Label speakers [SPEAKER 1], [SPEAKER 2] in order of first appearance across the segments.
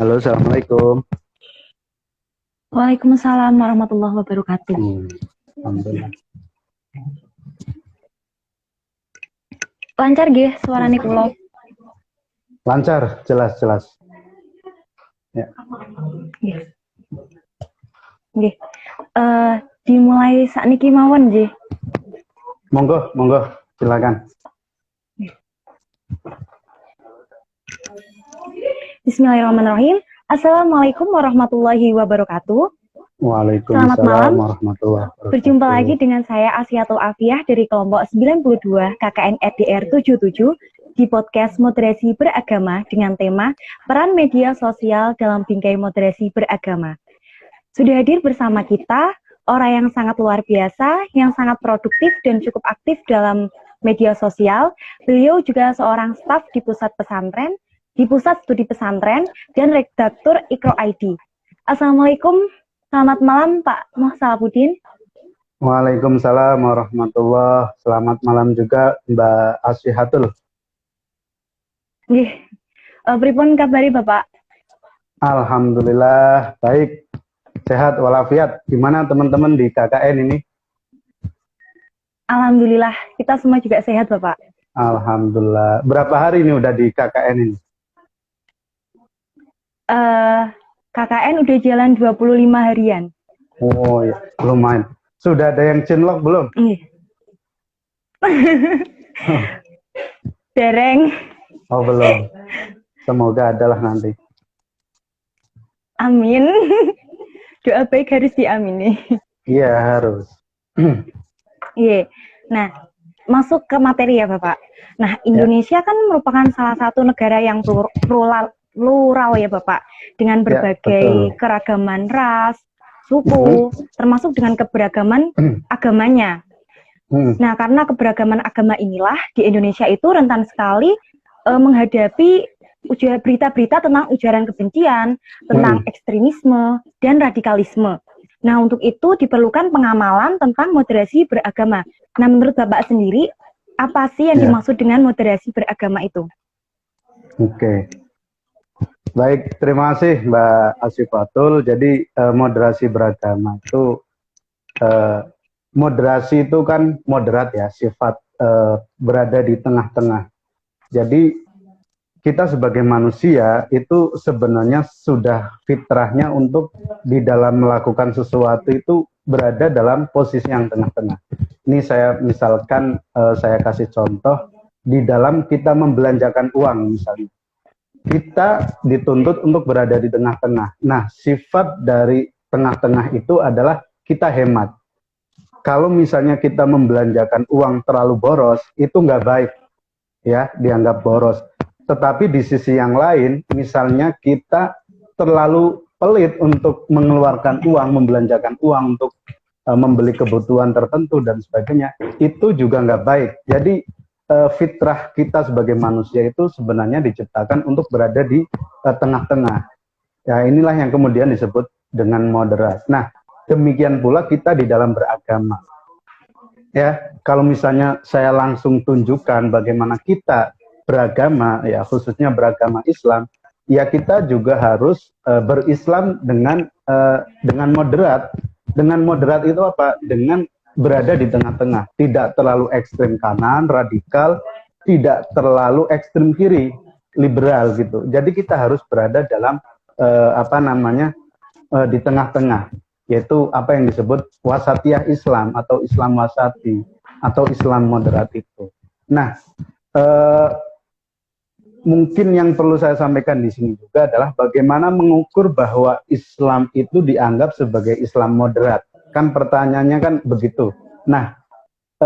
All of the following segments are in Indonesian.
[SPEAKER 1] Halo, Assalamualaikum.
[SPEAKER 2] Waalaikumsalam warahmatullahi wabarakatuh.
[SPEAKER 1] Alhamdulillah.
[SPEAKER 2] Lancar nggih suarane kula?
[SPEAKER 1] Lancar, jelas. Ya.
[SPEAKER 2] Nggih. Nggih. Dimulai sakniki mawon nggih.
[SPEAKER 1] Monggo, silakan.
[SPEAKER 2] Bismillahirrahmanirrahim. Assalamualaikum warahmatullahi wabarakatuh.
[SPEAKER 1] Waalaikumsalam
[SPEAKER 2] Selamat malam.
[SPEAKER 1] warahmatullahi wabarakatuh.
[SPEAKER 2] Berjumpa lagi dengan saya Asyatul Afiah dari kelompok 92 KKN RDR 77 di podcast Moderasi Beragama dengan tema Peran Media Sosial dalam Bingkai Moderasi Beragama. Sudah hadir bersama kita orang yang sangat luar biasa, yang sangat produktif dan cukup aktif dalam media sosial. Beliau juga seorang staf di pusat pesantren, di pusat studi pesantren, dan redaktur Iqra ID. Assalamualaikum, selamat malam Pak Moh Salahuddin.
[SPEAKER 1] Waalaikumsalam warahmatullahi. Selamat malam juga Mbak Asyihatul.
[SPEAKER 2] Nggih, pripun kabari Bapak?
[SPEAKER 1] Alhamdulillah, baik. Sehat walafiat. Gimana teman-teman di KKN ini?
[SPEAKER 2] Alhamdulillah, kita semua juga sehat Bapak.
[SPEAKER 1] Alhamdulillah. Berapa hari ini udah di KKN ini?
[SPEAKER 2] KKN udah jalan 25 harian.
[SPEAKER 1] Oh ya, lumayan. Sudah ada yang cinlok belum?
[SPEAKER 2] Dereng.
[SPEAKER 1] Oh belum. Semoga adalah nanti.
[SPEAKER 2] Amin. Doa baik harus diamini.
[SPEAKER 1] Iya harus.
[SPEAKER 2] Iya. Nah, masuk ke materi ya Bapak. Nah, Indonesia kan merupakan salah satu negara yang plural ya Bapak, dengan berbagai keragaman ras, suku, termasuk dengan keberagaman agamanya. Nah, karena keberagaman agama inilah di Indonesia itu rentan sekali menghadapi berita-berita tentang ujaran kebencian, tentang ekstremisme, dan radikalisme. Nah, untuk itu diperlukan pengamalan tentang moderasi beragama. Nah, menurut Bapak sendiri, apa sih yang dimaksud dengan moderasi beragama itu?
[SPEAKER 1] Oke. Baik, terima kasih Mbak Asyifatul. Jadi moderasi beragama itu, moderasi itu kan moderat ya, sifat berada di tengah-tengah. Jadi kita sebagai manusia itu sebenarnya sudah fitrahnya untuk di dalam melakukan sesuatu itu berada dalam posisi yang tengah-tengah. Ini saya misalkan, saya kasih contoh, di dalam kita membelanjakan uang misalnya. Kita dituntut untuk berada di tengah-tengah. Nah, sifat dari tengah-tengah itu adalah kita hemat. Kalau misalnya kita membelanjakan uang terlalu boros, itu nggak baik, ya, dianggap boros. Tetapi di sisi yang lain, misalnya kita terlalu pelit untuk mengeluarkan uang, membelanjakan uang untuk membeli kebutuhan tertentu dan sebagainya, itu juga nggak baik. Jadi fitrah kita sebagai manusia itu sebenarnya diciptakan untuk berada di tengah-tengah. Ya, inilah yang kemudian disebut dengan moderat. Nah, demikian pula kita di dalam beragama. Ya, kalau misalnya saya langsung tunjukkan bagaimana kita beragama, ya khususnya beragama Islam, ya kita juga harus berislam dengan moderat. Dengan moderat itu apa? Dengan berada di tengah-tengah, tidak terlalu ekstrem kanan, radikal, tidak terlalu ekstrem kiri, liberal gitu. Jadi kita harus berada dalam di tengah-tengah, yaitu apa yang disebut wasatiyah Islam atau Islam wasati atau Islam moderat itu. Nah, mungkin yang perlu saya sampaikan di sini juga adalah bagaimana mengukur bahwa Islam itu dianggap sebagai Islam moderat. Kan pertanyaannya kan begitu. Nah,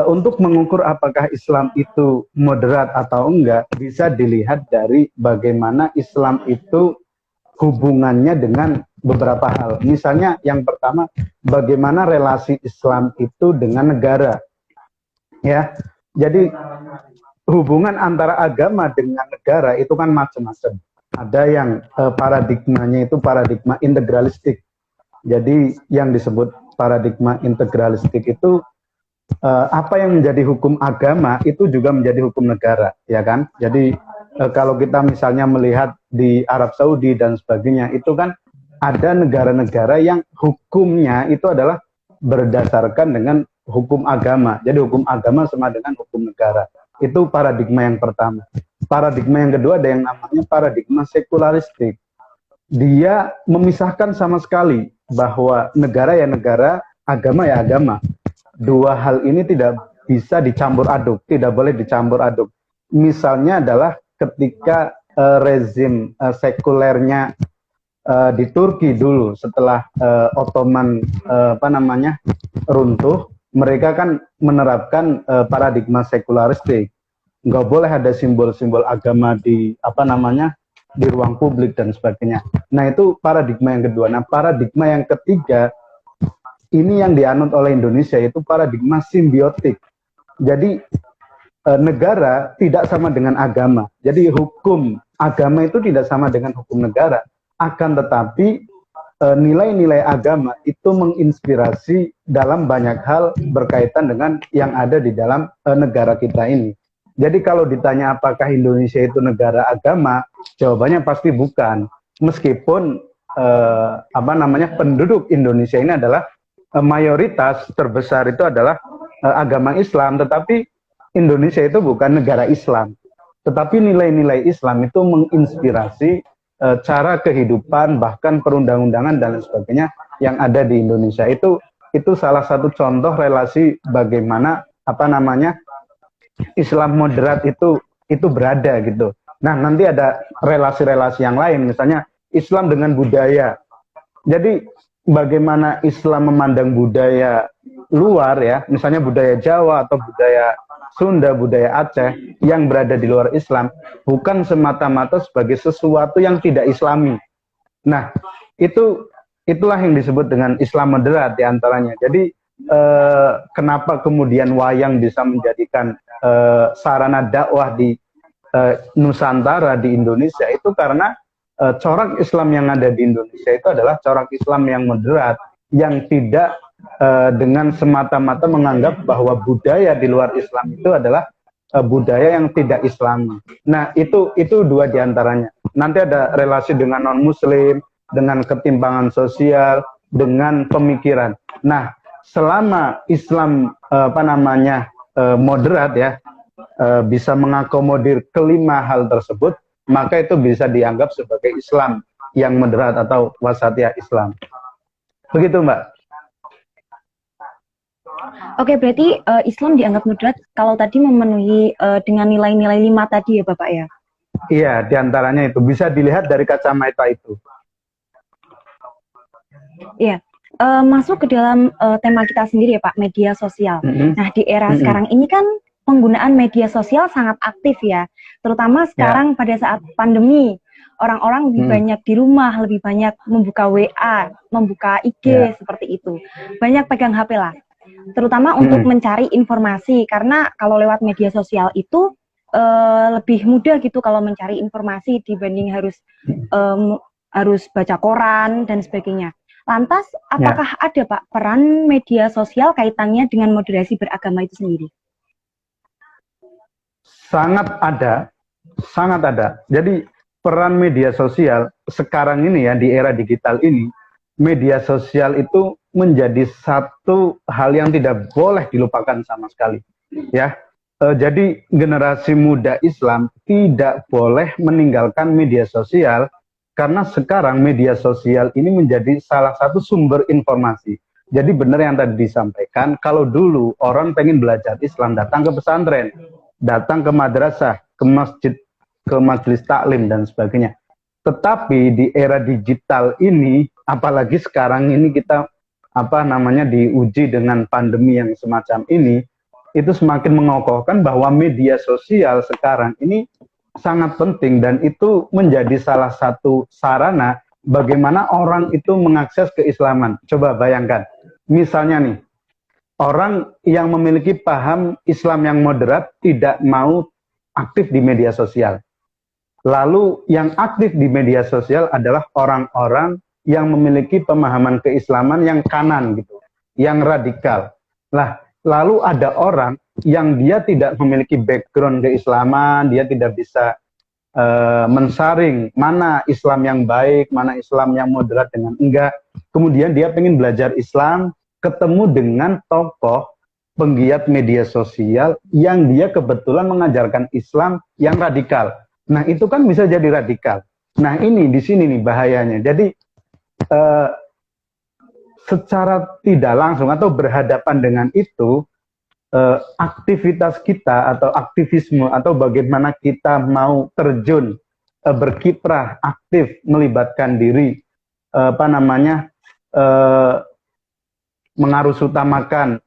[SPEAKER 1] untuk mengukur apakah Islam itu moderat atau enggak, bisa dilihat dari bagaimana Islam itu hubungannya dengan beberapa hal. Misalnya yang pertama, bagaimana relasi Islam itu dengan negara. Ya, jadi hubungan antara agama dengan negara itu kan macam-macam. Ada yang paradigmanya itu paradigma integralistik. Jadi yang disebut paradigma integralistik itu apa yang menjadi hukum agama itu juga menjadi hukum negara, ya kan? Jadi kalau kita misalnya melihat di Arab Saudi dan sebagainya, itu kan ada negara-negara yang hukumnya itu adalah berdasarkan dengan hukum agama. Jadi hukum agama sama dengan hukum negara. Itu paradigma yang pertama. Paradigma yang kedua ada yang namanya paradigma sekularistik. Dia memisahkan sama sekali bahwa negara ya negara, agama ya agama. Dua hal ini tidak bisa dicampur aduk, tidak boleh dicampur aduk. Misalnya adalah ketika rezim sekulernya di Turki dulu setelah Ottoman runtuh, mereka kan menerapkan paradigma sekularistik. Nggak boleh ada simbol-simbol agama di di ruang publik dan sebagainya. Nah, itu paradigma yang kedua. Nah, paradigma yang ketiga ini yang dianut oleh Indonesia, yaitu paradigma simbiotik. Jadi negara tidak sama dengan agama. Jadi hukum agama itu tidak sama dengan hukum negara. Akan tetapi nilai-nilai agama itu menginspirasi dalam banyak hal berkaitan dengan yang ada di dalam negara kita ini. Jadi kalau ditanya apakah Indonesia itu negara agama, jawabannya pasti bukan. Meskipun penduduk Indonesia ini adalah mayoritas terbesar itu adalah agama Islam, tetapi Indonesia itu bukan negara Islam. Tetapi nilai-nilai Islam itu menginspirasi cara kehidupan, bahkan perundang-undangan dan lain sebagainya yang ada di Indonesia. Itu salah satu contoh relasi bagaimana Islam moderat itu berada gitu. Nah, nanti ada relasi-relasi yang lain, misalnya Islam dengan budaya. Jadi bagaimana Islam memandang budaya luar ya, misalnya budaya Jawa atau budaya Sunda, budaya Aceh yang berada di luar Islam, bukan semata-mata sebagai sesuatu yang tidak Islami. Nah, itulah yang disebut dengan Islam moderat diantaranya. Jadi kenapa kemudian wayang bisa menjadikan sarana dakwah di Nusantara, di Indonesia, itu karena corak Islam yang ada di Indonesia itu adalah corak Islam yang moderat, yang tidak dengan semata-mata menganggap bahwa budaya di luar Islam itu adalah budaya yang tidak Islami. Nah, itu dua diantaranya. Nanti ada relasi dengan non-Muslim, dengan ketimpangan sosial, dengan pemikiran. Nah, selama Islam moderat ya, bisa mengakomodir kelima hal tersebut, maka itu bisa dianggap sebagai Islam yang moderat atau wasatiyah Islam. Begitu, Mbak.
[SPEAKER 2] Oke, berarti Islam dianggap moderat kalau tadi memenuhi dengan nilai-nilai 5 tadi ya, Bapak ya?
[SPEAKER 1] Iya, diantaranya itu bisa dilihat dari kacamata itu.
[SPEAKER 2] Iya. Masuk ke dalam tema kita sendiri ya, Pak, media sosial. Nah, di era sekarang ini kan penggunaan media sosial sangat aktif ya, terutama sekarang pada saat pandemi. Orang-orang lebih banyak di rumah, lebih banyak membuka WA, membuka IG, seperti itu. Banyak pegang HP lah, terutama untuk mencari informasi, karena kalau lewat media sosial itu lebih mudah gitu kalau mencari informasi dibanding harus baca koran dan sebagainya. Lantas, apakah ada Pak peran media sosial kaitannya dengan moderasi beragama itu sendiri?
[SPEAKER 1] Sangat ada, sangat ada. Jadi peran media sosial sekarang ini ya, di era digital ini, media sosial itu menjadi satu hal yang tidak boleh dilupakan sama sekali. Ya, jadi generasi muda Islam tidak boleh meninggalkan media sosial, karena sekarang media sosial ini menjadi salah satu sumber informasi. Jadi benar yang tadi disampaikan, kalau dulu orang pengen belajar Islam, datang ke pesantren, datang ke madrasah, ke masjid, ke majelis taklim dan sebagainya. Tetapi di era digital ini, apalagi sekarang ini kita diuji dengan pandemi yang semacam ini, itu semakin mengokohkan bahwa media sosial sekarang ini sangat penting, dan itu menjadi salah satu sarana bagaimana orang itu mengakses keislaman. Coba bayangkan, misalnya nih, orang yang memiliki paham Islam yang moderat tidak mau aktif di media sosial. Lalu yang aktif di media sosial adalah orang-orang yang memiliki pemahaman keislaman yang kanan gitu, yang radikal. Lalu ada orang yang dia tidak memiliki background keislaman, dia tidak bisa mensaring mana Islam yang baik, mana Islam yang moderat dengan enggak. Kemudian dia pengen belajar Islam, ketemu dengan tokoh penggiat media sosial yang dia kebetulan mengajarkan Islam yang radikal. Nah, itu kan bisa jadi radikal. Nah, ini di sini nih bahayanya. Jadi secara tidak langsung atau berhadapan dengan itu, aktivitas kita atau aktivisme atau bagaimana kita mau terjun, berkiprah, aktif, melibatkan diri, mengarusutamakan,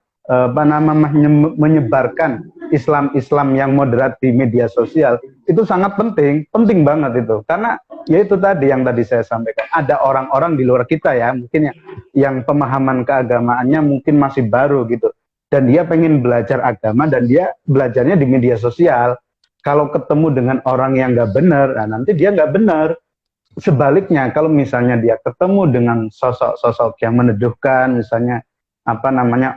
[SPEAKER 1] menyebarkan Islam yang moderat di media sosial, itu sangat penting, penting banget itu. Karena ya itu tadi yang tadi saya sampaikan, ada orang-orang di luar kita ya, mungkin yang pemahaman keagamaannya mungkin masih baru gitu. Dan dia pengen belajar agama dan dia belajarnya di media sosial. Kalau ketemu dengan orang yang nggak benar, nah nanti dia nggak benar. Sebaliknya, kalau misalnya dia ketemu dengan sosok-sosok yang meneduhkan, misalnya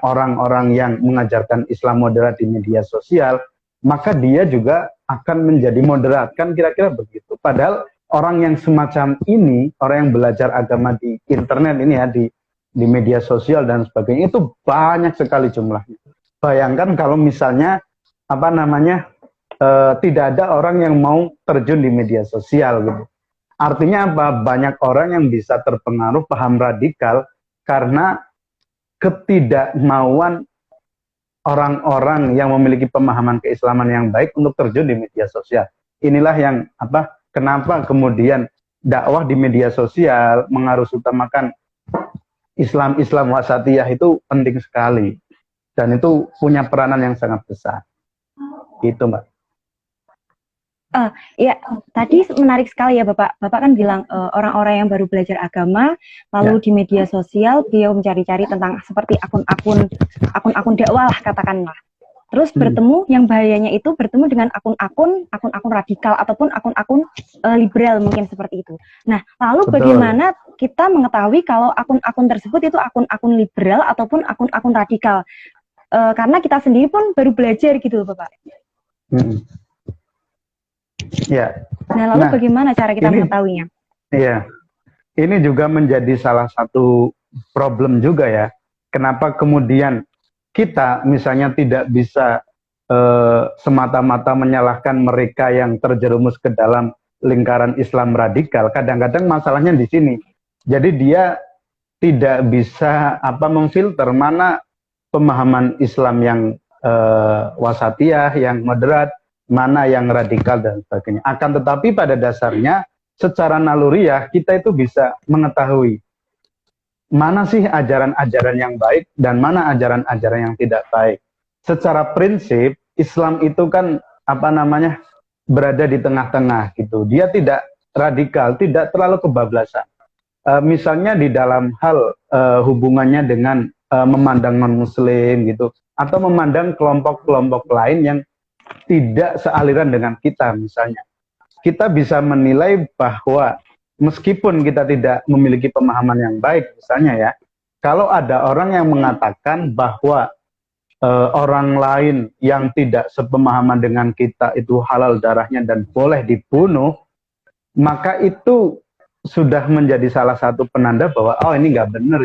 [SPEAKER 1] orang-orang yang mengajarkan Islam moderat di media sosial, maka dia juga akan menjadi moderat, kan kira-kira begitu. Padahal orang yang semacam ini, orang yang belajar agama di internet ini ya, di media sosial dan sebagainya, itu banyak sekali jumlahnya. Bayangkan kalau misalnya tidak ada orang yang mau terjun di media sosial gitu. Artinya apa? Banyak orang yang bisa terpengaruh paham radikal karena ketidakmauan orang-orang yang memiliki pemahaman keislaman yang baik untuk terjun di media sosial. Inilah yang kenapa kemudian dakwah di media sosial mengarusutamakan Islam wasatiyah itu penting sekali dan itu punya peranan yang sangat besar. Itu, Mbak.
[SPEAKER 2] Ya, tadi menarik sekali ya Bapak. Bapak kan bilang orang-orang yang baru belajar agama, lalu di media sosial beliau mencari-cari tentang seperti akun-akun dakwah lah katakanlah. Terus bertemu, yang bahayanya itu bertemu dengan akun-akun radikal ataupun akun-akun liberal mungkin seperti itu. Nah, lalu bagaimana kita mengetahui kalau akun-akun tersebut itu akun-akun liberal ataupun akun-akun radikal? Karena kita sendiri pun baru belajar gitu loh Bapak.
[SPEAKER 1] Ya.
[SPEAKER 2] Nah, lalu bagaimana cara kita mengetahuinya?
[SPEAKER 1] Iya, ini juga menjadi salah satu problem juga ya. Kenapa kemudian kita misalnya tidak bisa semata-mata menyalahkan mereka yang terjerumus ke dalam lingkaran Islam radikal. Kadang-kadang masalahnya di sini. Jadi dia tidak bisa memfilter mana pemahaman Islam yang wasatiyah, yang moderat, mana yang radikal dan sebagainya. Akan tetapi pada dasarnya secara naluriah kita itu bisa mengetahui mana sih ajaran-ajaran yang baik dan mana ajaran-ajaran yang tidak baik. Secara prinsip Islam itu kan berada di tengah-tengah gitu. Dia tidak radikal, tidak terlalu kebablasan. Misalnya di dalam hal hubungannya dengan memandang non-muslim gitu, atau memandang kelompok-kelompok lain yang tidak sealiran dengan kita misalnya. Kita bisa menilai bahwa meskipun kita tidak memiliki pemahaman yang baik misalnya ya, kalau ada orang yang mengatakan bahwa orang lain yang tidak sepemahaman dengan kita itu halal darahnya dan boleh dibunuh, maka itu sudah menjadi salah satu penanda bahwa ini nggak benar,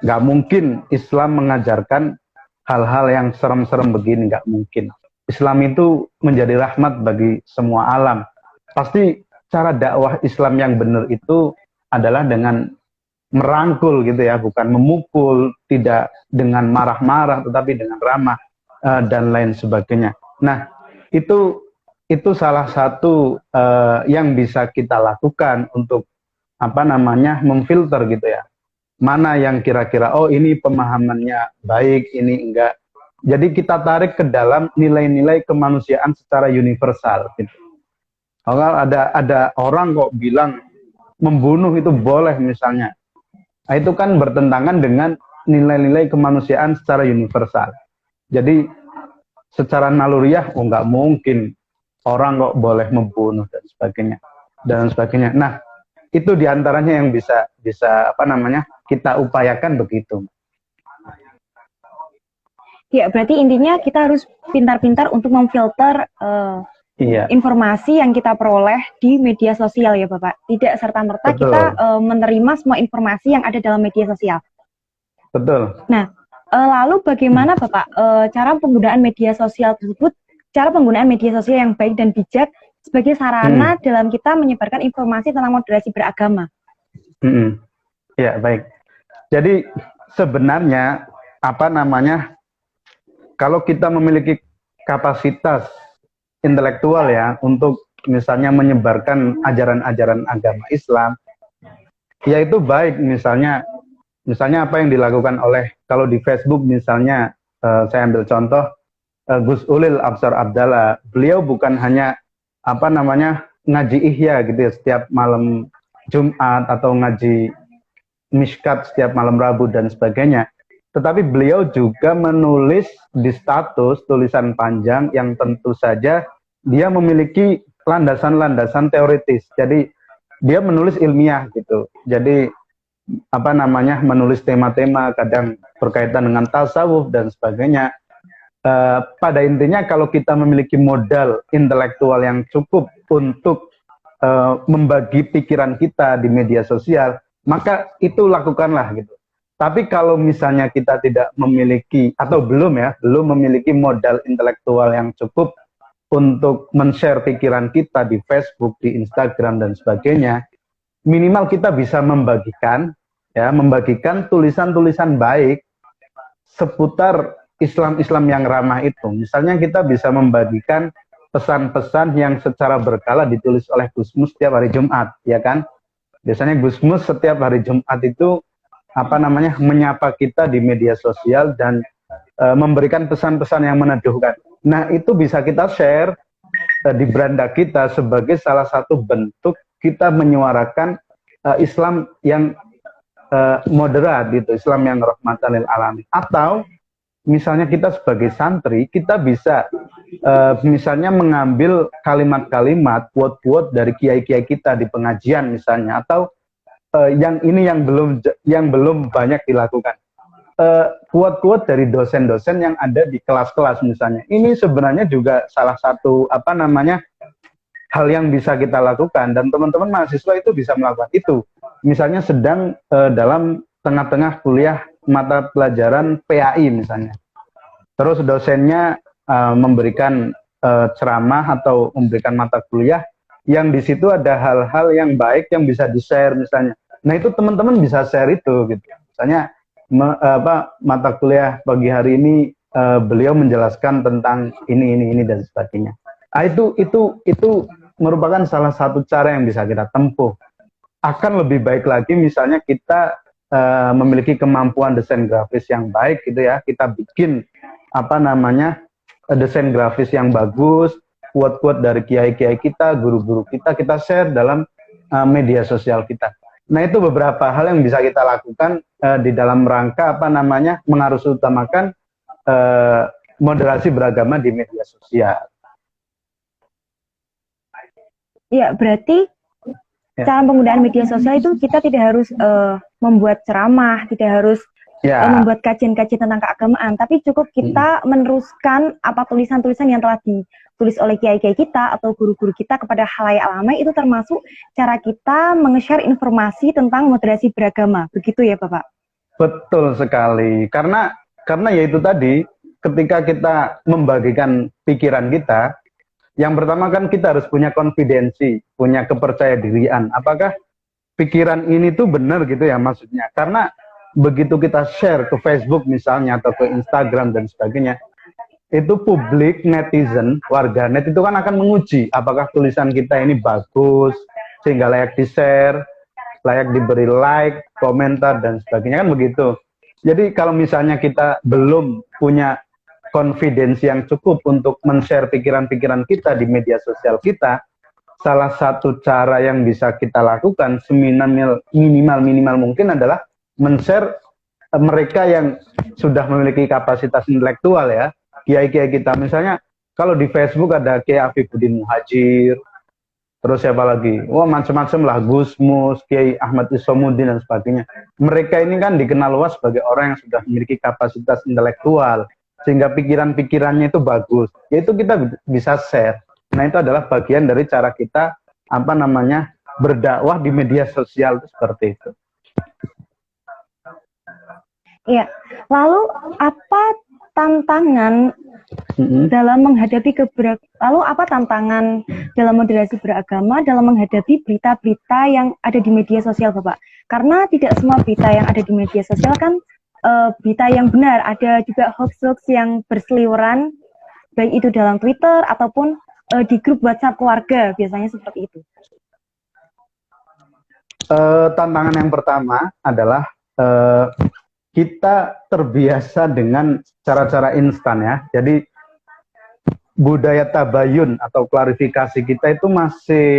[SPEAKER 1] nggak mungkin Islam mengajarkan hal-hal yang serem-serem begini, nggak mungkin. Islam itu menjadi rahmat bagi semua alam. Pasti cara dakwah Islam yang benar itu adalah dengan merangkul gitu ya, bukan memukul, tidak dengan marah-marah, tetapi dengan ramah dan lain sebagainya. Nah, itu salah satu yang bisa kita lakukan untuk memfilter gitu ya. Mana yang kira-kira ini pemahamannya baik, ini enggak. Jadi kita tarik ke dalam nilai-nilai kemanusiaan secara universal gitu. Kalau ada orang kok bilang membunuh itu boleh misalnya. Nah, itu kan bertentangan dengan nilai-nilai kemanusiaan secara universal. Jadi secara naluriah nggak mungkin orang kok boleh membunuh dan sebagainya. Nah, itu diantaranya yang bisa kita upayakan begitu.
[SPEAKER 2] Ya, berarti intinya kita harus pintar-pintar untuk memfilter
[SPEAKER 1] Iya,
[SPEAKER 2] informasi yang kita peroleh di media sosial ya Bapak. Tidak serta-merta
[SPEAKER 1] betul,
[SPEAKER 2] kita menerima semua informasi yang ada dalam media sosial.
[SPEAKER 1] betul.
[SPEAKER 2] Nah, lalu bagaimana Bapak cara penggunaan media sosial tersebut, cara penggunaan media sosial yang baik dan bijak sebagai sarana dalam kita menyebarkan informasi tentang moderasi beragama?
[SPEAKER 1] Ya, baik. Jadi sebenarnya apa namanya, kalau kita memiliki kapasitas intelektual ya untuk misalnya menyebarkan ajaran-ajaran agama Islam, ya itu baik. Misalnya apa yang dilakukan oleh, kalau di Facebook misalnya, saya ambil contoh Gus Ulil Absar Abdallah. Beliau bukan hanya apa namanya ngaji ihya gitu ya setiap malam Jumat, atau ngaji Mishkat setiap malam Rabu dan sebagainya. Tetapi beliau juga menulis di status tulisan panjang yang tentu saja dia memiliki landasan-landasan teoritis. Jadi dia menulis ilmiah gitu. Jadi apa namanya menulis tema-tema kadang berkaitan dengan tasawuf dan sebagainya. Pada intinya kalau kita memiliki modal intelektual yang cukup untuk membagi pikiran kita di media sosial, maka itu lakukanlah gitu. Tapi kalau misalnya kita tidak memiliki, atau belum memiliki modal intelektual yang cukup untuk men-share pikiran kita di Facebook, di Instagram dan sebagainya, minimal kita bisa membagikan tulisan-tulisan baik seputar Islam-Islam yang ramah itu. Misalnya kita bisa membagikan pesan-pesan yang secara berkala ditulis oleh Gusmus setiap hari Jumat, ya kan? Biasanya Gusmus setiap hari Jumat itu apa namanya menyapa kita di media sosial dan memberikan pesan-pesan yang meneduhkan. Nah, itu bisa kita share di beranda kita sebagai salah satu bentuk kita menyuarakan Islam yang moderat gitu, Islam yang rahmatan lil alamin. Atau misalnya kita sebagai santri, kita bisa misalnya mengambil kalimat-kalimat, quote-quote dari kiai-kiai kita di pengajian misalnya, atau yang belum banyak dilakukan. Quote-quote dari dosen-dosen yang ada di kelas-kelas misalnya. Ini sebenarnya juga salah satu hal yang bisa kita lakukan, dan teman-teman mahasiswa itu bisa melakukan itu. Misalnya sedang dalam tengah-tengah kuliah mata pelajaran PAI misalnya. Terus dosennya memberikan ceramah atau memberikan mata kuliah yang di situ ada hal-hal yang baik yang bisa di-share misalnya. Nah, itu teman-teman bisa share itu gitu. Misalnya mata kuliah pagi hari ini beliau menjelaskan tentang ini dan sebagainya. Nah, itu merupakan salah satu cara yang bisa kita tempuh. Akan lebih baik lagi misalnya kita memiliki kemampuan desain grafis yang baik gitu ya, kita bikin desain grafis yang bagus, quote-quote dari kiai-kiai kita, guru-guru kita share dalam media sosial kita. Nah, itu beberapa hal yang bisa kita lakukan di dalam rangka mengarusutamakan moderasi beragama di media sosial.
[SPEAKER 2] Ya, berarti cara penggunaan media sosial itu kita tidak harus membuat ceramah, tidak harus membuat kajian-kajian tentang keagamaan, tapi cukup kita meneruskan tulisan-tulisan yang telah ditulis oleh kiai-kiai kita atau guru-guru kita kepada khalayak ramai. Itu termasuk cara kita menge-share informasi tentang moderasi beragama. Begitu ya, Bapak?
[SPEAKER 1] Betul sekali. Karena ya itu tadi, ketika kita membagikan pikiran kita, yang pertama kan kita harus punya konfidensi, punya kepercayaan. Apakah pikiran ini tuh benar gitu ya maksudnya? Karena begitu kita share ke Facebook misalnya atau ke Instagram dan sebagainya, itu publik, netizen, warganet itu kan akan menguji apakah tulisan kita ini bagus sehingga layak di-share, layak diberi like, komentar dan sebagainya, kan begitu. Jadi kalau misalnya kita belum punya konfidensi yang cukup untuk men-share pikiran-pikiran kita di media sosial kita, salah satu cara yang bisa kita lakukan minimal mungkin adalah men-share mereka yang sudah memiliki kapasitas intelektual ya, kiai-kiai kita. Misalnya kalau di Facebook ada Kiai Afifuddin Muhajir, terus siapa lagi? Wah, macam-macam lah, Gusmus, Kiai Ahmad Isomuddin dan sebagainya. Mereka ini kan dikenal luas sebagai orang yang sudah memiliki kapasitas intelektual, sehingga pikiran-pikirannya itu bagus. Yaitu kita bisa share. Nah, itu adalah bagian dari cara kita berdakwah di media sosial seperti itu.
[SPEAKER 2] Iya. Lalu apa tantangan dalam menghadapi lalu apa tantangan dalam moderasi beragama dalam menghadapi berita-berita yang ada di media sosial, Bapak? Karena tidak semua berita yang ada di media sosial kan berita yang benar, ada juga hoax-hoax yang berseliweran, baik itu dalam Twitter ataupun di grup WhatsApp keluarga, biasanya seperti itu.
[SPEAKER 1] Tantangan yang pertama adalah kita terbiasa dengan cara-cara instan ya. Jadi budaya tabayun atau klarifikasi kita itu masih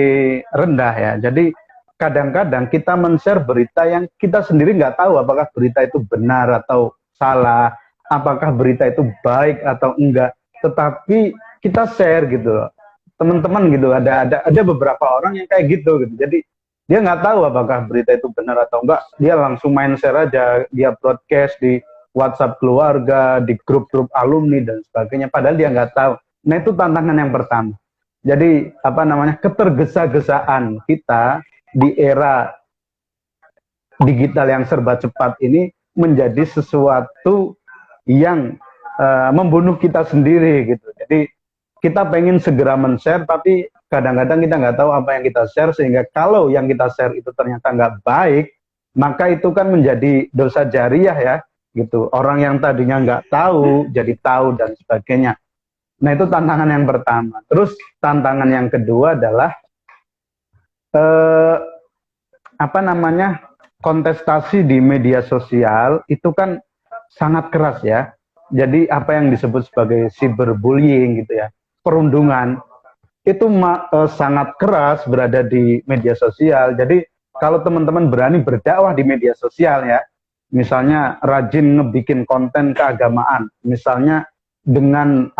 [SPEAKER 1] rendah ya. Jadi kadang-kadang kita men-share berita yang kita sendiri nggak tahu apakah berita itu benar atau salah, apakah berita itu baik atau enggak. Tetapi kita share gitu loh, teman-teman gitu. Ada beberapa orang yang kayak gitu. Jadi dia nggak tahu apakah berita itu benar atau enggak, dia langsung main share aja, dia broadcast di WhatsApp keluarga, di grup-grup alumni dan sebagainya, padahal dia nggak tahu. Nah, itu tantangan yang pertama. Jadi ketergesa-gesaan kita di era digital yang serba cepat ini menjadi sesuatu yang membunuh kita sendiri gitu. Jadi kita pengen segera men-share, tapi kadang-kadang kita nggak tahu apa yang kita share, sehingga kalau yang kita share itu ternyata nggak baik, maka itu kan menjadi dosa jariah ya, gitu. Orang yang tadinya nggak tahu jadi tahu dan sebagainya. Nah, itu tantangan yang pertama. Terus tantangan yang kedua adalah kontestasi di media sosial itu kan sangat keras ya. Jadi apa yang disebut sebagai cyberbullying gitu ya, perundungan, itu sangat keras berada di media sosial. Jadi kalau teman-teman berani berdakwah di media sosial ya, misalnya rajin ngebikin konten keagamaan, misalnya dengan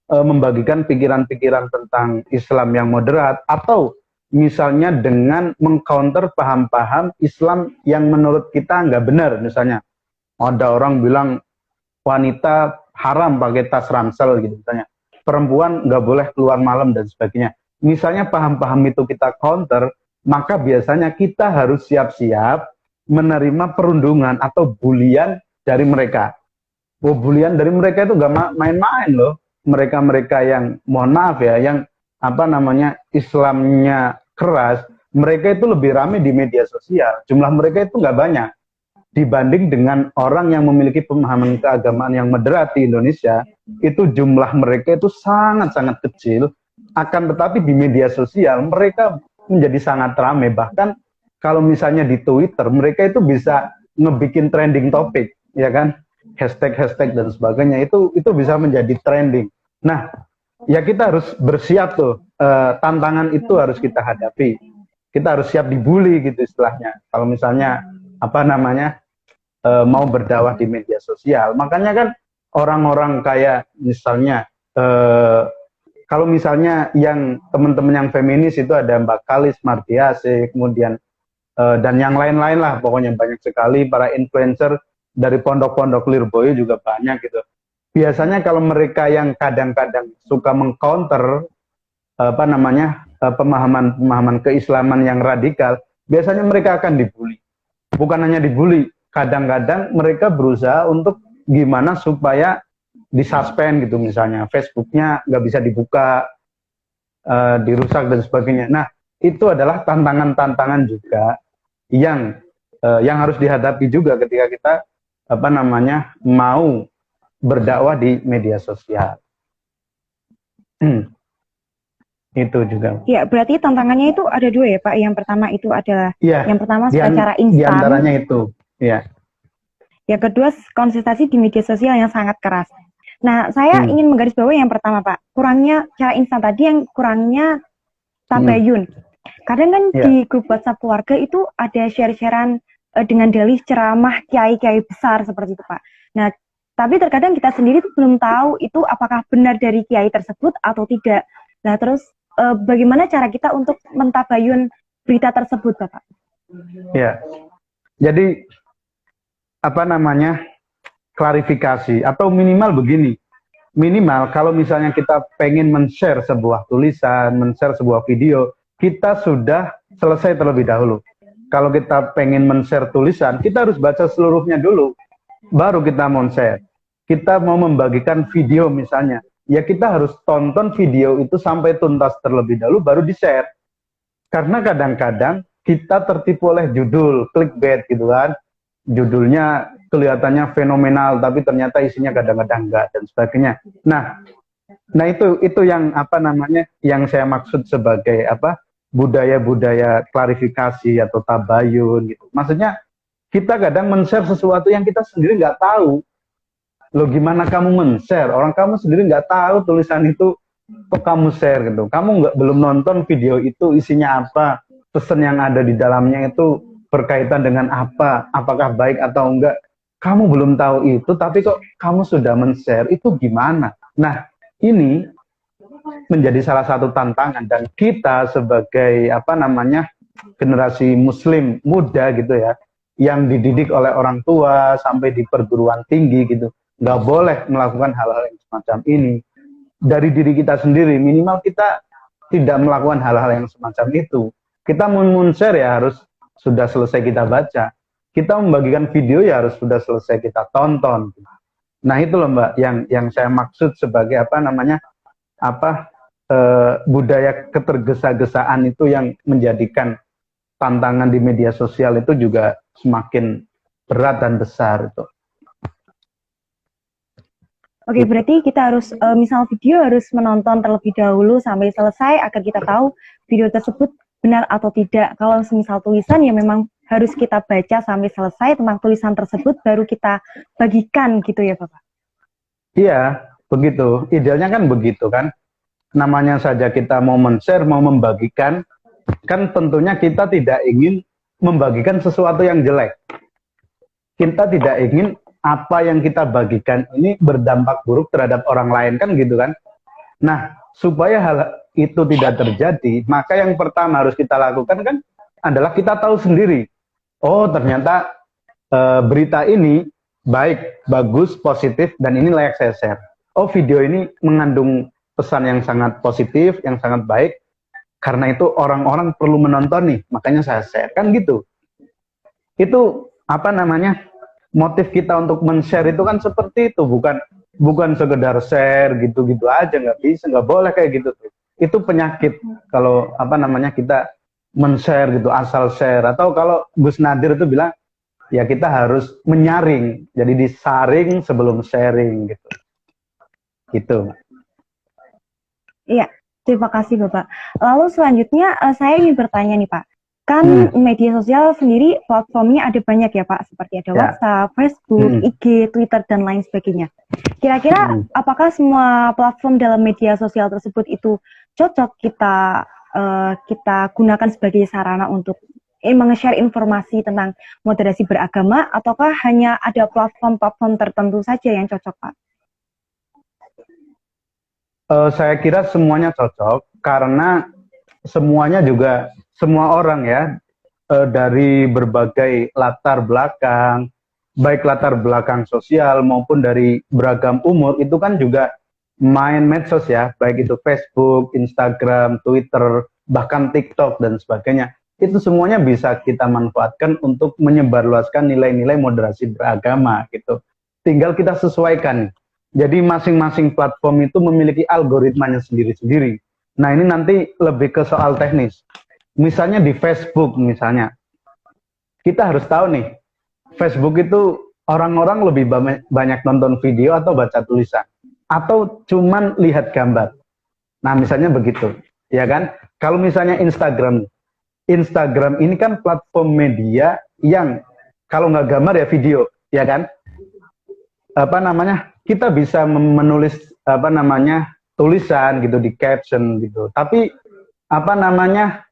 [SPEAKER 1] membagikan pikiran-pikiran tentang Islam yang moderat, atau misalnya dengan mengcounter paham-paham Islam yang menurut kita nggak benar. Misalnya ada orang bilang wanita haram pakai tas ransel gitu misalnya, perempuan nggak boleh keluar malam dan sebagainya. Misalnya paham-paham itu kita counter, maka biasanya kita harus siap-siap menerima perundungan atau bulian dari mereka. Bulian dari mereka itu nggak main-main loh. Mereka-mereka yang, mohon maaf ya, yang Islamnya keras, mereka itu lebih ramai di media sosial. Jumlah mereka itu nggak banyak dibanding dengan orang yang memiliki pemahaman keagamaan yang moderat di Indonesia. Itu jumlah mereka itu sangat-sangat kecil, akan tetapi di media sosial mereka menjadi sangat ramai. Bahkan kalau misalnya di Twitter, mereka itu bisa ngebikin trending topik, ya kan, hashtag dan sebagainya, itu bisa menjadi trending. Nah, ya kita harus bersiap tuh, tantangan itu harus kita hadapi. Kita harus siap dibully gitu istilahnya. Kalau misalnya mau berdakwah di media sosial. Makanya kan orang-orang kayak misalnya kalau misalnya yang teman-teman yang feminis itu ada Mbak Kalis Martiase, kemudian dan yang lain-lain lah, pokoknya banyak sekali para influencer dari pondok-pondok Lirboyo juga banyak gitu. Biasanya kalau mereka yang kadang-kadang suka mengcounter pemahaman keislaman yang radikal, biasanya mereka akan dibully. Bukan hanya dibully, kadang-kadang mereka berusaha untuk gimana supaya disuspend gitu, misalnya Facebooknya nggak bisa dibuka, dirusak dan sebagainya. Nah, itu adalah tantangan-tantangan juga yang harus dihadapi juga ketika kita mau berdakwah di media sosial. Itu juga.
[SPEAKER 2] Ya, berarti tantangannya itu ada dua ya, Pak. Yang pertama itu adalah yang pertama secara instan.
[SPEAKER 1] Di antaranya itu, ya.
[SPEAKER 2] Yang kedua, konsentrasi di media sosial yang sangat keras. Nah, saya ingin menggarisbawahi yang pertama, Pak. Kurangnya cara instan tadi, yang kurangnya tabayun. Kadang kan di grup WhatsApp keluarga itu ada share-sharean dengan dalih ceramah kiai-kiai besar seperti itu, Pak. Nah, tapi terkadang kita sendiri tuh belum tahu itu apakah benar dari kiai tersebut atau tidak. Nah, terus bagaimana cara kita untuk mentabayun berita tersebut, Bapak?
[SPEAKER 1] Ya, jadi klarifikasi atau minimal begini, minimal kalau misalnya kita pengen men-share sebuah tulisan, men-share sebuah video, kita sudah selesai terlebih dahulu. Kalau kita pengen men-share tulisan, kita harus baca seluruhnya dulu, baru kita mau share. Kita mau membagikan video misalnya, ya kita harus tonton video itu sampai tuntas terlebih dahulu, baru di-share. Karena kadang-kadang kita tertipu oleh judul, clickbait gitu kan. Judulnya kelihatannya fenomenal, tapi ternyata isinya kadang-kadang enggak dan sebagainya. Nah itu yang apa namanya, yang saya maksud sebagai apa, budaya-budaya klarifikasi atau tabayun gitu. Maksudnya kita kadang men-share sesuatu yang kita sendiri nggak tahu. Loh gimana kamu men-share? Orang kamu sendiri nggak tahu tulisan itu, kok kamu share gitu. Kamu belum nonton video itu isinya apa, pesan yang ada di dalamnya itu berkaitan dengan apa, apakah baik atau enggak. Kamu belum tahu itu, tapi kok kamu sudah men-share, itu gimana? Nah, ini menjadi salah satu tantangan, dan kita sebagai apa namanya, generasi muslim muda gitu ya, yang dididik oleh orang tua sampai di perguruan tinggi gitu, nggak boleh melakukan hal-hal yang semacam ini. Dari diri kita sendiri, minimal kita tidak melakukan hal-hal yang semacam itu. Kita mau men-share ya harus sudah selesai kita baca. Kita membagikan video ya harus sudah selesai kita tonton. Nah itu loh Mbak, yang saya maksud sebagai apa namanya, budaya ketergesa-gesaan itu yang menjadikan tantangan di media sosial itu juga semakin berat dan besar itu.
[SPEAKER 2] Oke, berarti kita harus, misal video harus menonton terlebih dahulu sampai selesai agar kita tahu video tersebut benar atau tidak. Kalau semisal tulisan ya memang harus kita baca sampai selesai tentang tulisan tersebut, baru kita bagikan gitu ya Bapak?
[SPEAKER 1] Iya, begitu. Idealnya kan begitu kan. Namanya saja kita mau men-share, mau membagikan, kan tentunya kita tidak ingin membagikan sesuatu yang jelek. Kita tidak ingin apa yang kita bagikan ini berdampak buruk terhadap orang lain, kan gitu kan. Nah, supaya hal itu tidak terjadi, maka yang pertama harus kita lakukan kan adalah kita tahu sendiri. Oh, ternyata berita ini baik, bagus, positif, dan ini layak saya share. Oh, video ini mengandung pesan yang sangat positif, yang sangat baik. Karena itu orang-orang perlu menonton nih, makanya saya share. Kan gitu. Itu apa namanya, motif kita untuk men-share itu kan seperti itu, bukan sekedar share gitu-gitu aja, nggak bisa, nggak boleh kayak gitu tuh. Itu penyakit kalau apa namanya kita men-share gitu, asal share. Atau kalau Gus Nadir itu bilang, ya kita harus menyaring, jadi disaring sebelum sharing gitu. Gitu.
[SPEAKER 2] Iya, terima kasih Bapak. Lalu selanjutnya saya ingin bertanya nih Pak. Kan media sosial sendiri platformnya ada banyak ya Pak, seperti ada WhatsApp, Facebook, IG, Twitter, dan lain sebagainya. Kira-kira apakah semua platform dalam media sosial tersebut itu cocok kita gunakan sebagai sarana untuk meng-share informasi tentang moderasi beragama, ataukah hanya ada platform-platform tertentu saja yang cocok Pak?
[SPEAKER 1] Saya kira semuanya cocok, karena semuanya juga, semua orang ya, dari berbagai latar belakang, baik latar belakang sosial maupun dari beragam umur, itu kan juga main medsos ya, baik itu Facebook, Instagram, Twitter, bahkan TikTok dan sebagainya. Itu semuanya bisa kita manfaatkan untuk menyebarluaskan nilai-nilai moderasi beragama gitu. Tinggal kita sesuaikan. Jadi masing-masing platform itu memiliki algoritmanya sendiri-sendiri. Nah ini nanti lebih ke soal teknis. Misalnya di Facebook misalnya, kita harus tahu nih, Facebook itu orang-orang lebih banyak nonton video atau baca tulisan, atau cuman lihat gambar. Nah misalnya begitu, ya kan? Kalau misalnya Instagram ini kan platform media yang kalau nggak gambar ya video, ya kan? Apa namanya? Kita bisa menulis apa namanya tulisan gitu di caption gitu. Tapi apa namanya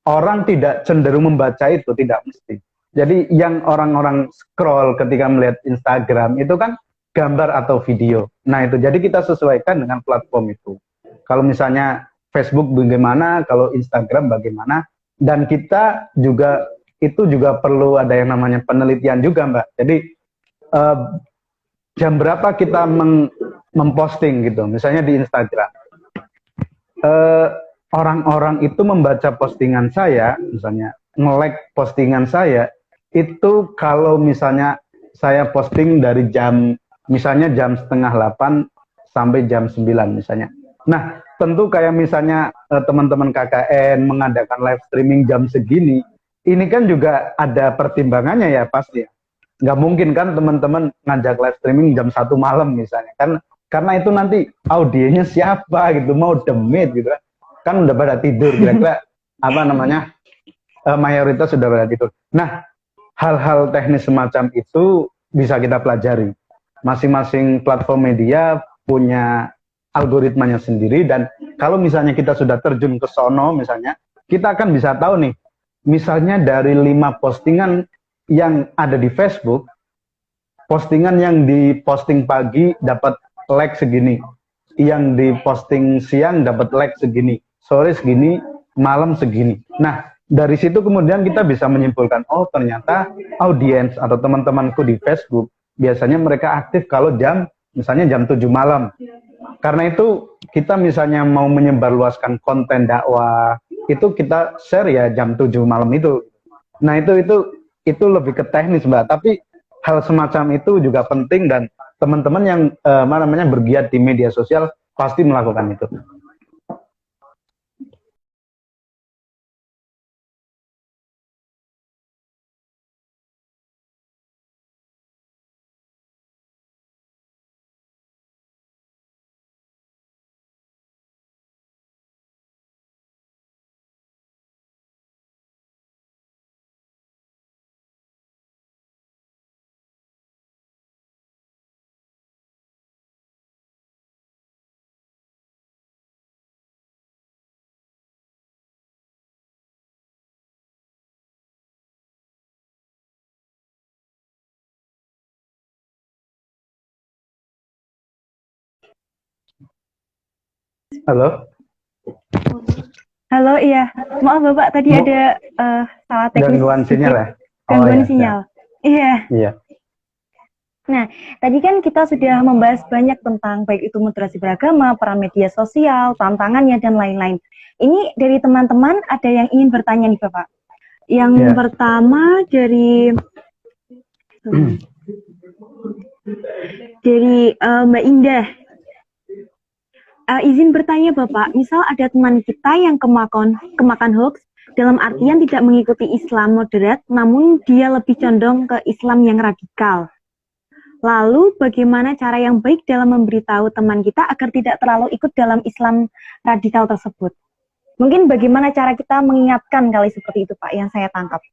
[SPEAKER 1] orang tidak cenderung membaca itu, tidak mesti. Jadi yang orang-orang scroll ketika melihat Instagram itu kan gambar atau video. Nah itu jadi kita sesuaikan dengan platform itu. Kalau misalnya Facebook bagaimana, kalau Instagram bagaimana, dan kita juga itu juga perlu ada yang namanya penelitian juga Mbak. Jadi jam berapa kita memposting gitu, misalnya di Instagram. Orang-orang itu membaca postingan saya, misalnya nge-like postingan saya, itu kalau misalnya saya posting dari jam, misalnya jam setengah 8 sampai jam 9 misalnya. Nah, tentu kayak misalnya teman-teman KKN mengadakan live streaming jam segini, ini kan juga ada pertimbangannya ya pasti. Nggak mungkin kan teman-teman ngajak live streaming jam 1 malam misalnya, kan karena itu nanti audiennya siapa gitu, mau demit gitu kan udah pada tidur, kira-kira apa namanya, mayoritas sudah pada tidur. Nah, hal-hal teknis semacam itu bisa kita pelajari. Masing-masing platform media punya algoritmanya sendiri, dan kalau misalnya kita sudah terjun ke sono misalnya, kita akan bisa tahu nih, misalnya dari 5 postingan yang ada di Facebook, postingan yang diposting pagi dapat like segini, yang diposting siang dapat like segini, sore segini, malam segini. Nah, dari situ kemudian kita bisa menyimpulkan, oh ternyata audiens atau teman-temanku di Facebook biasanya mereka aktif kalau jam, misalnya jam 7 malam. Karena itu kita misalnya mau menyebarluaskan konten dakwah, itu kita share ya jam 7 malam itu. Nah, itu lebih ke teknis, Mbak. Tapi hal semacam itu juga penting, dan teman-teman yang bergiat di media sosial pasti melakukan itu. Halo?
[SPEAKER 2] Halo, iya. Maaf Bapak, tadi ada salah teknis.
[SPEAKER 1] Gangguan sinyal ya?
[SPEAKER 2] Gangguan sinyal. Iya.
[SPEAKER 1] Iya.
[SPEAKER 2] Nah, tadi kan kita sudah membahas banyak tentang baik itu moderasi beragama, peran media sosial, tantangannya, dan lain-lain. Ini dari teman-teman ada yang ingin bertanya nih Bapak. Yang pertama dari Mbak Indah. Izin bertanya Bapak, misal ada teman kita yang kemakan hoax, dalam artian tidak mengikuti Islam moderat, namun dia lebih condong ke Islam yang radikal. Lalu bagaimana cara yang baik dalam memberitahu teman kita agar tidak terlalu ikut dalam Islam radikal tersebut? Mungkin bagaimana cara kita mengingatkan kali seperti itu Pak, yang saya tangkap.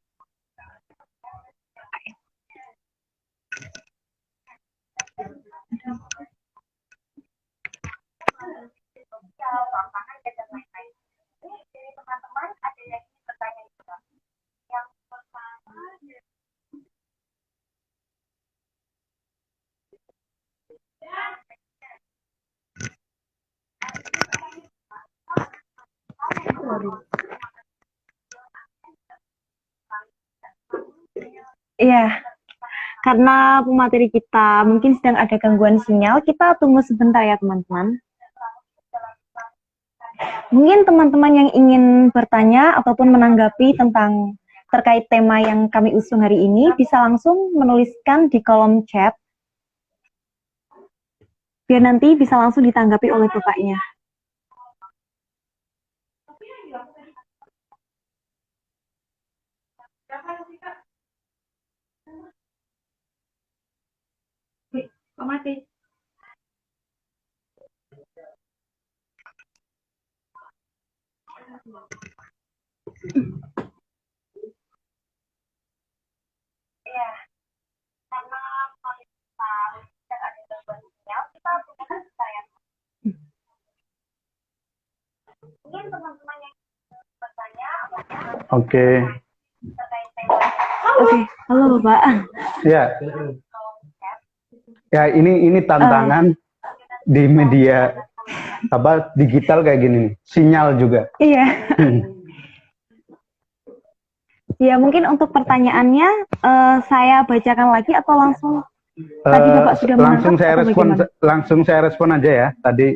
[SPEAKER 2] Iya, karena pemateri kita mungkin sedang ada gangguan sinyal, kita tunggu sebentar ya teman-teman. Mungkin teman-teman yang ingin bertanya ataupun menanggapi tentang terkait tema yang kami usung hari ini, bisa langsung menuliskan di kolom chat, biar nanti bisa langsung ditanggapi oleh Bapaknya. Mati. Iya, karena kita ada gangguan sinyal, kita bukan saya. Mungkin teman-teman yang bertanya,
[SPEAKER 1] Oke,
[SPEAKER 2] halo Bapak.
[SPEAKER 1] Ya. Ya, ini tantangan di media digital kayak gini nih. Sinyal juga.
[SPEAKER 2] Iya. Ya, mungkin untuk pertanyaannya saya bacakan lagi atau langsung Tadi Bapak sudah
[SPEAKER 1] langsung
[SPEAKER 2] menangkap
[SPEAKER 1] saya
[SPEAKER 2] atau
[SPEAKER 1] respon,
[SPEAKER 2] bagaimana?
[SPEAKER 1] langsung saya respon aja ya. Tadi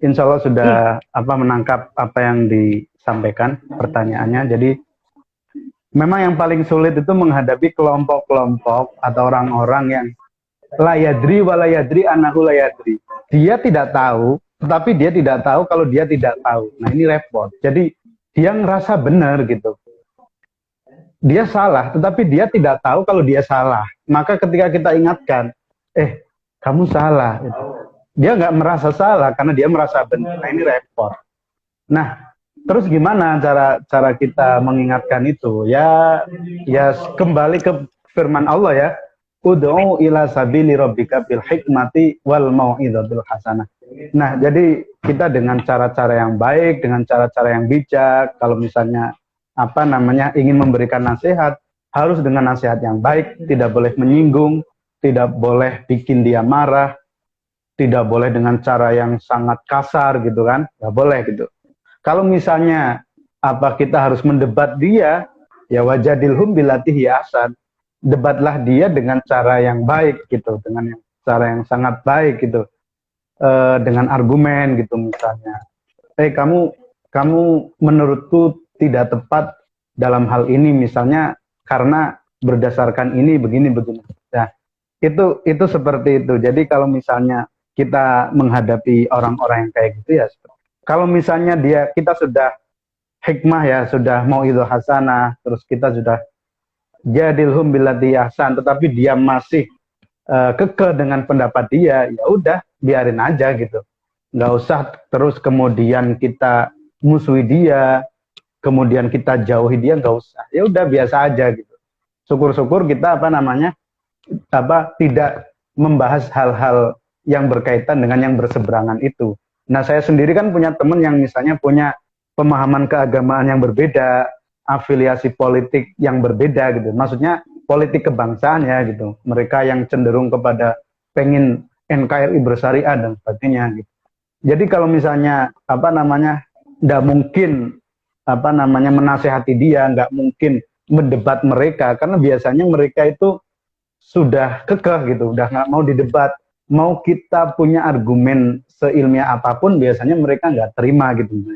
[SPEAKER 1] Insya Allah sudah menangkap apa yang disampaikan pertanyaannya. Jadi memang yang paling sulit itu menghadapi kelompok-kelompok atau orang-orang yang layadri walayadri anahu layadri. Dia tidak tahu, tetapi dia tidak tahu kalau dia tidak tahu. Nah ini repot. Jadi dia ngerasa benar gitu. Dia salah, tetapi dia tidak tahu kalau dia salah. Maka ketika kita ingatkan, kamu salah. Gitu. Dia nggak merasa salah karena dia merasa benar. Nah ini repot. Nah, terus gimana cara kita mengingatkan itu? Ya kembali ke firman Allah ya. Ud'u ila sabili rabbika bil hikmati wal mau'izatil hasanah. Nah, jadi kita dengan cara-cara yang baik, dengan cara-cara yang bijak, kalau misalnya ingin memberikan nasihat, harus dengan nasihat yang baik, tidak boleh menyinggung, tidak boleh bikin dia marah, tidak boleh dengan cara yang sangat kasar gitu kan, nggak boleh gitu. Kalau misalnya kita harus mendebat dia, ya wajadilhum bilati hiasan, debatlah dia dengan cara yang baik gitu, dengan cara yang sangat baik gitu, dengan argumen gitu misalnya. Kamu menurutku tidak tepat dalam hal ini misalnya karena berdasarkan ini begini. Nah, itu seperti itu. Jadi kalau misalnya kita menghadapi orang-orang yang kayak gitu ya, kalau misalnya kita sudah hikmah ya, sudah mau itu hasanah, terus kita sudah jadilhum billati ahsan, tetapi dia masih kekeh dengan pendapat dia, ya udah biarin aja gitu. Nggak usah terus kemudian kita musuhi dia, kemudian kita jauhi dia, nggak usah. Ya udah biasa aja gitu. Syukur-syukur kita tidak membahas hal-hal yang berkaitan dengan yang berseberangan itu. Nah, saya sendiri kan punya teman yang misalnya punya pemahaman keagamaan yang berbeda, afiliasi politik yang berbeda gitu. Maksudnya politik kebangsaan ya gitu. Mereka yang cenderung kepada pengen NKRI bersyariah dan sebagainya gitu. Jadi kalau misalnya nggak mungkin menasehati dia, nggak mungkin mendebat mereka karena biasanya mereka itu sudah kekeh gitu, udah nggak mau didebat. Mau kita punya argumen seilmiah apapun, biasanya mereka nggak terima gitu.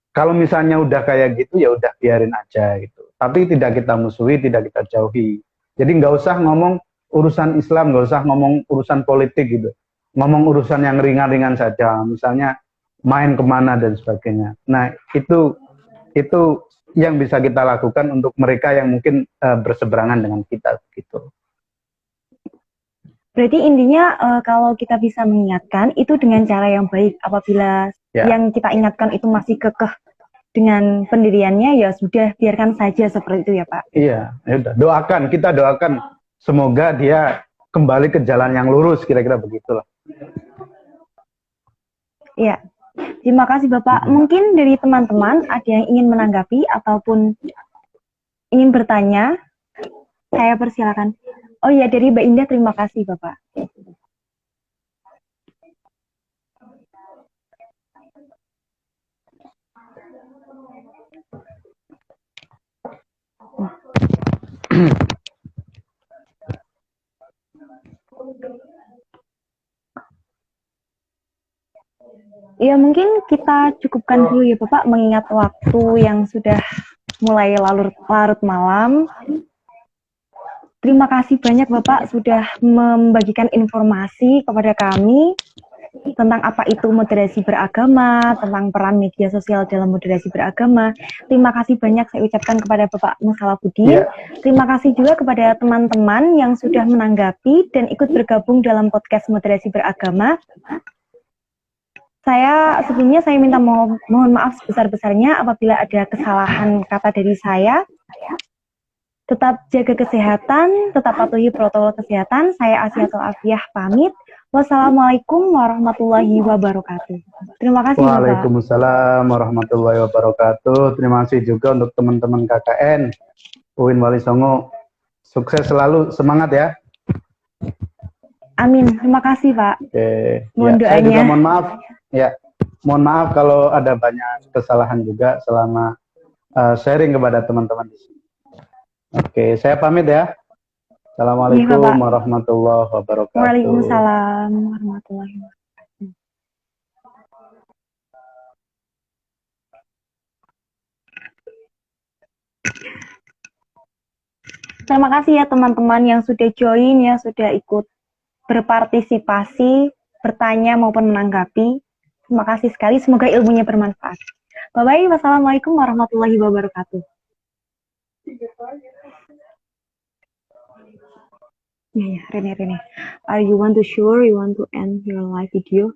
[SPEAKER 1] Kalau misalnya udah kayak gitu, ya udah biarin aja gitu. Tapi tidak kita musuhi, tidak kita jauhi. Jadi nggak usah ngomong urusan Islam, nggak usah ngomong urusan politik gitu. Ngomong urusan yang ringan-ringan saja, misalnya main kemana dan sebagainya. Nah itu yang bisa kita lakukan untuk mereka yang mungkin berseberangan dengan kita gitu.
[SPEAKER 2] Berarti intinya kalau kita bisa mengingatkan itu dengan cara yang baik. Apabila yang kita ingatkan itu masih kekeh dengan pendiriannya, ya sudah biarkan saja seperti itu ya Pak.
[SPEAKER 1] Iya, ya udah. Kita doakan semoga dia kembali ke jalan yang lurus, kira-kira begitulah.
[SPEAKER 2] Iya, terima kasih Bapak. Mungkin dari teman-teman ada yang ingin menanggapi ataupun ingin bertanya, saya persilakan. Oh iya, dari Mbak Indah, terima kasih Bapak. Ya mungkin kita cukupkan dulu ya Bapak, mengingat waktu yang sudah mulai larut malam. Terima kasih banyak Bapak sudah membagikan informasi kepada kami tentang apa itu moderasi beragama, tentang peran media sosial dalam moderasi beragama. Terima kasih banyak saya ucapkan kepada Bapak Musalahuddin. Terima kasih juga kepada teman-teman yang sudah menanggapi dan ikut bergabung dalam podcast moderasi beragama. Sebelumnya saya minta mohon maaf sebesar-besarnya apabila ada kesalahan kata dari saya. Tetap jaga kesehatan, tetap patuhi protokol kesehatan. Saya Asyatul Afiyah pamit. Wassalamualaikum warahmatullahi wabarakatuh. Terima kasih Bapak.
[SPEAKER 1] Waalaikumsalam warahmatullahi wabarakatuh. Terima kasih juga untuk teman-teman KKN UIN Wali Songo. Sukses selalu, semangat ya.
[SPEAKER 2] Amin. Terima kasih Pak.
[SPEAKER 1] Oke.
[SPEAKER 2] Mohon doanya.
[SPEAKER 1] Saya juga mohon maaf. Ya, mohon maaf kalau ada banyak kesalahan juga selama sharing kepada teman-teman di sini. Oke, saya pamit ya.
[SPEAKER 2] Iya,
[SPEAKER 1] Assalamualaikum
[SPEAKER 2] Bapak.
[SPEAKER 1] warahmatullahi wabarakatuh.
[SPEAKER 2] Waalaikumsalam warahmatullahi wabarakatuh. Terima kasih ya teman-teman yang sudah join ya, sudah ikut berpartisipasi, bertanya maupun menanggapi. Terima kasih sekali, semoga ilmunya bermanfaat. Bye-bye, wassalamualaikum warahmatullahi wabarakatuh. Ya, Rene. Are you want to end your live video?